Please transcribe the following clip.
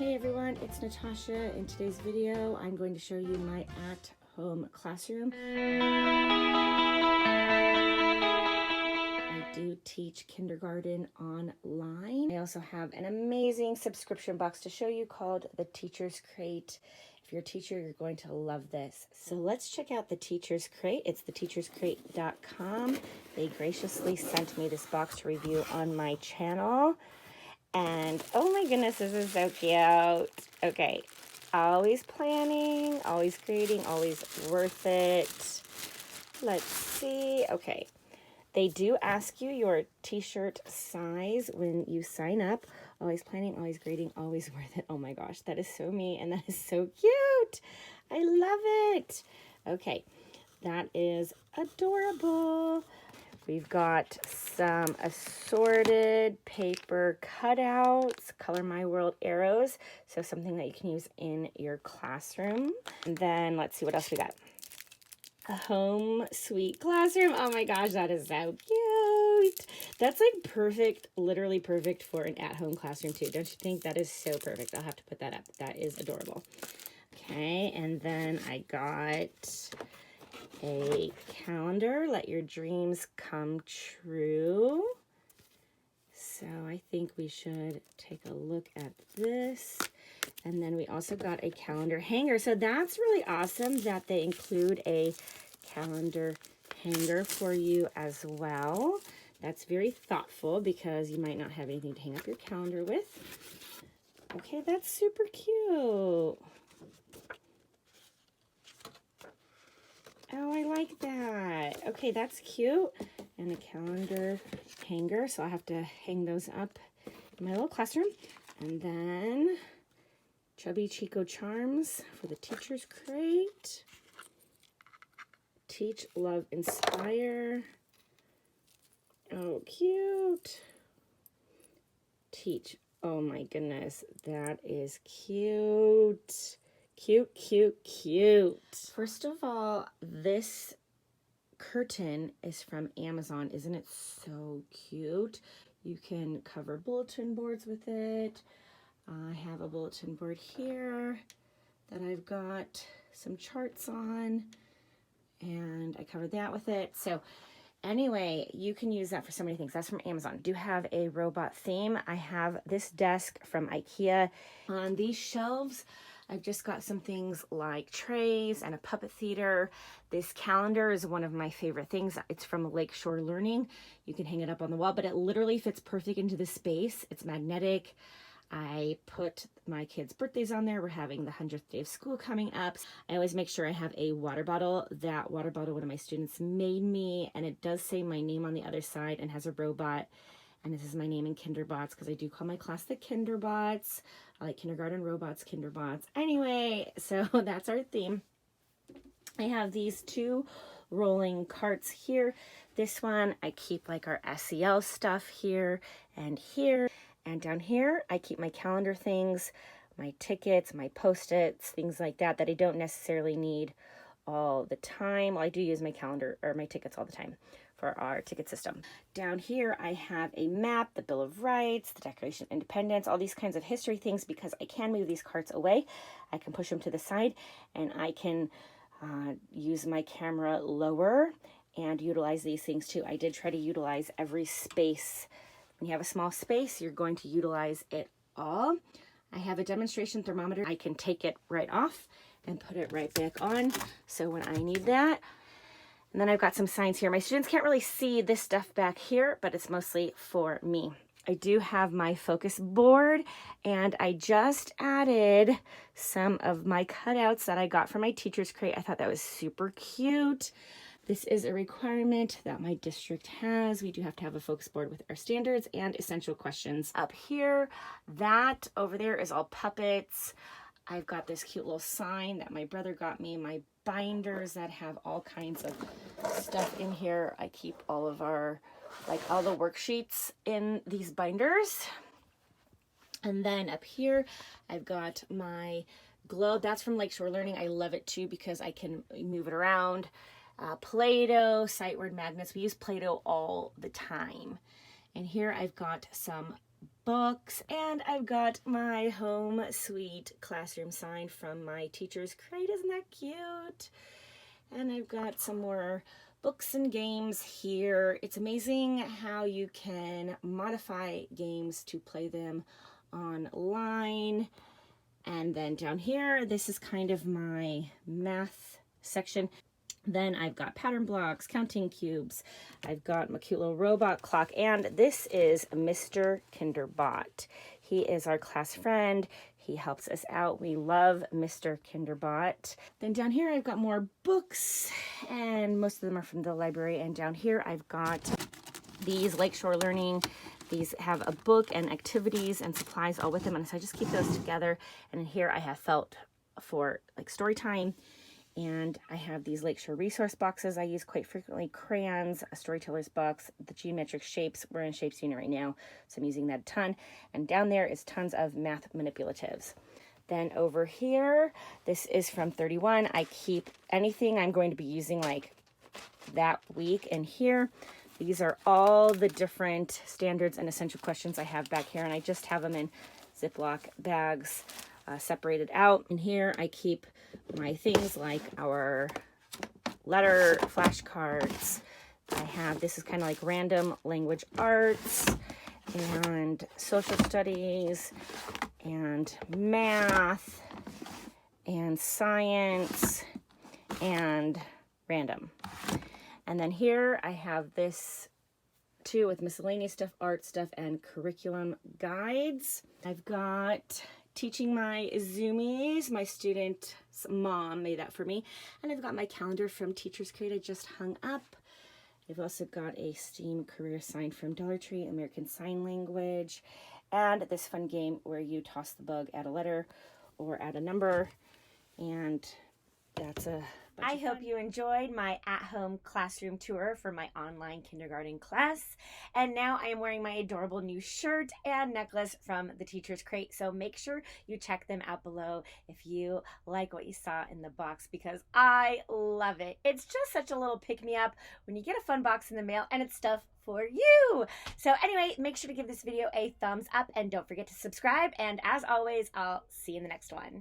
Hey everyone, it's Natasha. In today's video, I'm going to show you my at-home classroom. I do teach kindergarten online. I also have an amazing subscription box to show you called the Teacher's Crate. If you're a teacher, you're going to love this. So let's check out the Teacher's Crate. It's theteacherscrate.com. They graciously sent me this box to review on my channel. And oh my goodness, this is so cute. Okay, always planning, always creating, always worth it. Let's see. Okay, they do ask you your t-shirt size when you sign up. Always planning, always grading, always worth it. Oh my gosh, that is so me and that is so cute. I love it. Okay, that is adorable. We've got some assorted paper cutouts, Color My World arrows, so something that you can use in your classroom. And then let's see what else we got. A home sweet classroom. Oh my gosh, that is so cute. That's like perfect, literally perfect for an at-home classroom too. Don't you think? That is so perfect. I'll have to put that up. That is adorable. Okay, and then I got a calendar, Let Your Dreams Come True. So I think we should take a look at this. And then we also got a calendar hanger. So that's really awesome that they include a calendar hanger for you as well. That's very thoughtful because you might not have anything to hang up your calendar with. Okay, that's super cute. Oh, I like that. Okay, that's cute. And a calendar hanger, so I have to hang those up in my little classroom. And then Chubby Chico Charms for the Teacher's Crate. Teach, Love, Inspire. Oh, cute. Teach. Oh my goodness, that is cute. Cute, cute, cute. First of all, this curtain is from Amazon. Isn't it so cute? You can cover bulletin boards with it. I have a bulletin board here that I've got some charts on, and I covered that with it. So anyway, you can use that for so many things. That's from Amazon. I do have a robot theme. I have this desk from IKEA. On these shelves, I've just got some things like trays and a puppet theater. This calendar is one of my favorite things. It's from Lakeshore Learning. You can hang it up on the wall, but it literally fits perfect into the space. It's magnetic. I put my kids' birthdays on there. We're having the 100th day of school coming up. I always make sure I have a water bottle. That water bottle, one of my students made me, and it does say my name on the other side and has a robot. And this is my name in Kinderbots because I do call my class the Kinderbots. I like kindergarten robots, Kinderbots. Anyway, so that's our theme. I have these two rolling carts here. This one, I keep like our SEL stuff here and here. And down here, I keep my calendar things, my tickets, my Post-its, things like that I don't necessarily need all the time. Well, I do use my calendar or my tickets all the time for our ticket system. Down here, I have a map, the Bill of Rights, the Declaration of Independence, all these kinds of history things because I can move these carts away. I can push them to the side and I can use my camera lower and utilize these things too. I did try to utilize every space. When you have a small space, you're going to utilize it all. I have a demonstration thermometer. I can take it right off and put it right back on. So when I need that. And then I've got some signs here. My students can't really see this stuff back here, but it's mostly for me. I do have my focus board, and I just added some of my cutouts that I got from my Teacher's Crate. I thought that was super cute. This is a requirement that my district has. We do have to have a focus board with our standards and essential questions up here. That over there is all puppets. I've got this cute little sign that my brother got me, my binders that have all kinds of stuff in here. I keep all of our, like all the worksheets in these binders. And then up here, I've got my globe. That's from Lakeshore Learning. I love it too because I can move it around. Play-Doh, sight word magnets. We use Play-Doh all the time. And here I've got some books, and I've got my home sweet classroom sign from my teacher's crate. Isn't that cute? And I've got some more books and games here. It's amazing how you can modify games to play them online. And then down here, this is kind of my math section. Then I've got pattern blocks, counting cubes. I've got my cute little robot clock. And this is Mr. Kinderbot. He is our class friend. He helps us out. We love Mr. Kinderbot. Then down here, I've got more books, and most of them are from the library. And down here, I've got these Lakeshore Learning. These have a book and activities and supplies all with them. And so I just keep those together. And in here, I have felt for like story time. And I have these Lakeshore resource boxes I use quite frequently, crayons, a storyteller's box, the geometric shapes. We're in Shapes Unit right now, so I'm using that a ton. And down there is tons of math manipulatives. Then over here, this is from 31. I keep anything I'm going to be using like that week in here. These are all the different standards and essential questions I have back here, and I just have them in Ziploc bags separated out. In here, I keep my things like our letter flashcards. I have, this is kind of like random language arts and social studies and math and science and random. And then here I have this too with miscellaneous stuff, art stuff, and curriculum guides. I've got teaching my Zoomies. My student's mom made that for me. And I've got my calendar from Teacher's Crate I just hung up. I've also got a STEAM career sign from Dollar Tree, American Sign Language, and this fun game where you toss the bug, add a letter or add a number, and that's a I hope you enjoyed my at-home classroom tour for my online kindergarten class. And now I am wearing my adorable new shirt and necklace from the Teacher's Crate. So make sure you check them out below if you like what you saw in the box, because I love it. It's just such a little pick-me-up when you get a fun box in the mail and it's stuff for you. So anyway, make sure to give this video a thumbs up and don't forget to subscribe. And as always, I'll see you in the next one.